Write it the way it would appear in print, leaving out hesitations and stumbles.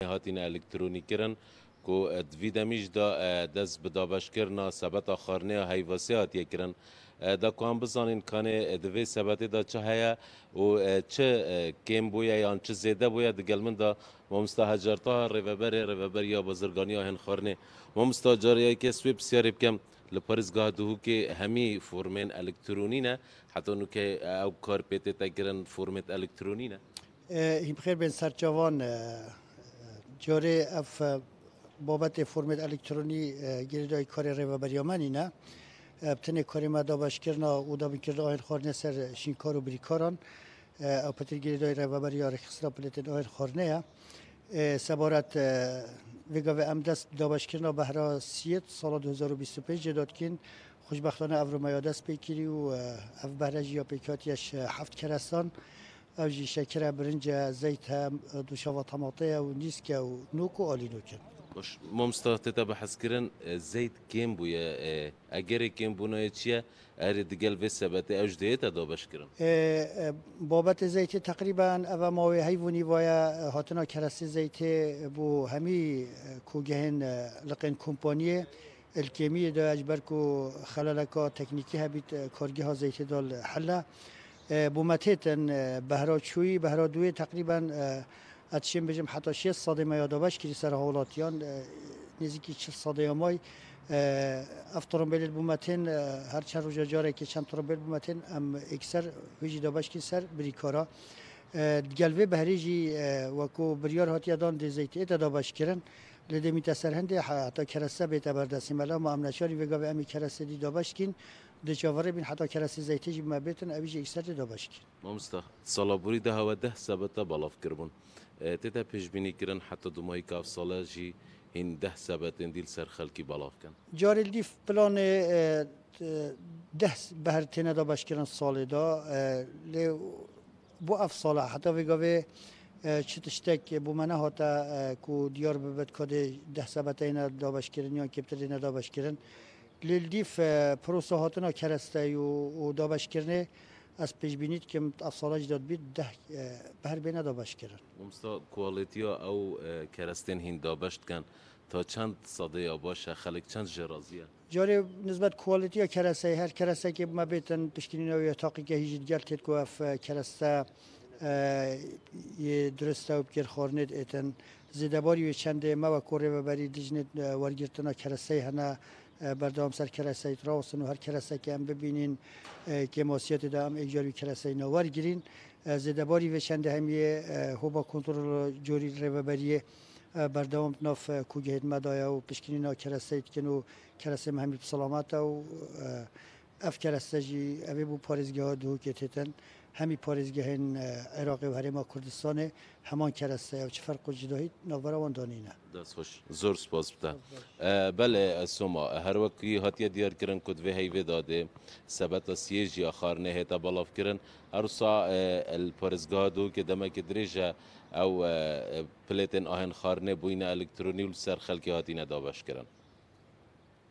هاتین الکترونی کرن کو دویدمیش دا دست بدابش کرنا ثبت آخرنه هیواسی هاتیه کرن دا کوام بزانین کانه دوی ثبت دا چه هیا و چه کم بویا یا چه زیده بویا دگل من دا ممستا هجرتا ریوبر یا بزرگانی هن خورنه ممستا جاریه که سوی بسیاری بکم لپارزگاه دوهو که همی فرمین الکترونی نه حتی نو که او کار پیته تگرن فرمت الکترونی نه هیم خیر بین سرچاوان جاره اف بابت فرمت الکترونی گریدای کار ریوبریامنی نه بتنه کاری مدا باش کرنا او دا بکرد آهن خورنه سر شینکار و بریکاران او پتر گریدای ریوبری آره خسرا پلیتن آهن خورنه سبارت ویگا و امدست دا باش کرنا بهرا سیت سال 2025 جداد کن خوشبختانه افرو میادست پیکری و اف بهره جیا پیکاتیش 7 کرستان او جی شکر برنج زیت هم دوشاوا طماطه و نیسک و نوک و آلینو کن باش ممستا تتا بحث کرن زيت كيم بويا اگر كيم بونا چیه ار دگل و ثبت اوج دیتا دا باش کرن بابت زیت تقریبا او ماوی حیوانی وایا هاتنا کرست زیت بو همی کوگهن لقن کمپانیه الکیمی دا اجبر کو خلالکا تکنیکی هبیت کارگی ها زیت دال حله بو متیتن بهرا چوی بهرا دوی تقریبا اتشیم بجم حتی 6 ساده میادا باش کلی سر حالاتیان نزدیکی 40 ساده مای افترامبیل بومتین هر چند روز جاره که چند ترامبیل بومتین ام اکثر ویجی دابش کی سر بریکارا گلوه بهریجی وکو بریار هاتی دان دیزیت ایت دابش کرن لده می تسرهنده حتی کرسته بیت بردستی ملا ما امنشاری وگا و امی کرسته دی دابش کین دچاوره بین حتی کرسته زیتی جی مبیتن اویج اکثر دی دابش کین ممستا صلابوری ده هوا ده ثبت بالاف کربون تتا پیش بینی کرن حتی دومای کاف ساله جی هین ده ثبت دیل سر خلکی بالاف کن جاری الدیف پلان ده بهر تینه دا باشکران سال دا لی بو اف ساله حتی ویگاوی چه تشتک بو منه هاتا کو دیار ببد کده ده ثبت اینا دا باشکران یا کبتر اینا دا باشکران لی الدیف پروسه هاتنا کرسته و دا باشکرنه از پیش بینید که افسالج داد بید ده بهر بینه دا باش کرن ممستا کوالیتیا او کرستین هین دابشت کن تا چند ساده یا باشه خلق چند جرازیه جاری نسبت کوالیتیا کرسته هر کرسته که ما بیتن پشکنین او یتاقی که هیچ دیگر تید که اف کرسته یه درسته و بگر خورند ایتن زیدباری و چند ما و کوره و بری دیجنید ورگرتنا کرسته هنه بردام سر کرسته تراوسن و هر کرسته که هم ببینین که ماسیات دام اجاری کرسته نوار گیرین زدباری و چند همیه هوبا کنترل جوری روبریه بردام ناف کوگهید مدایا و پشکنی نا کرسته کنو کرسته مهمی بسلامت و اف کرسته جی اوی بو پارزگاه دو که تیتن همی پارزگاه عراق و هرما کردستان همان کرسته و چه فرق جداهی نوبروان دانینه دست خوش زور سپاس بتا بله سوما هر وقتی هاتیه دیار کرن کد و هیوی داده ثبت سیج یا خارنه هتا بالاف کرن ارسا الپارزگاه دو که دمک دریجه او پلیتن آهن خارنه بوین الکترونی و سر خلکی هاتینه دابش کرن